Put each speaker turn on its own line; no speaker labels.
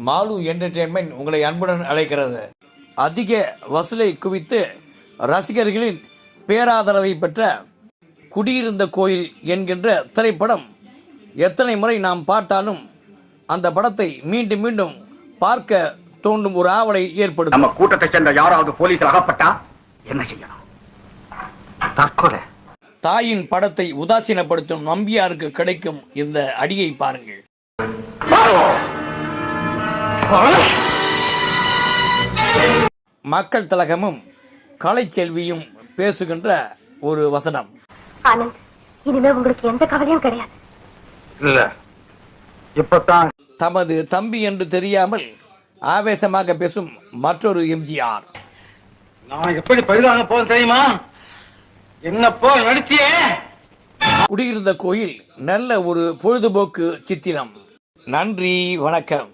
Mall entertainment உங்களை அன்புடன் அழைக்கிறது. அதிக வசூலை குவித்து ரசிகர்களின் பேராதரவை பெற்ற குடியிருந்த கோயில் என்கின்ற திரைப்படம் எத்தனை முறை நாம் பார்த்தாலும் அந்த படத்தை மீண்டும் மீண்டும் பார்க்க தோண்டும் ஒரு ஆவலை ஏற்படும்.
நம்ம கூட்டத்தை சேர்ந்த யாராவது போலீஸில் அகப்பட்டா என்ன செய்யணும்? தற்கொலை.
தாயின் படத்தை உதாசீனப்படுத்தும் நம்பியாருக்கு கிடைக்கும் இந்த அடியை பாருங்கள். மக்கள் திலகமும் கலைச்செல்வியும் பேசுகின்ற ஒரு வசனம்.
ஆனந்த், இனிமே உங்களுக்கு எந்த கவலையும் கிடையாது.
இல்ல, இப்பதான்
தமது தம்பி என்று தெரியாமல் ஆவேசமாக பேசும் மற்றொரு எம்ஜிஆர்.
நான் எப்படி பரிதான போதும் தெரியுமா? என்ன போ நடிச்சியே.
குடியிருந்த கோயில் நல்ல ஒரு பொழுதுபோக்கு சித்திரம். நன்றி, வணக்கம்.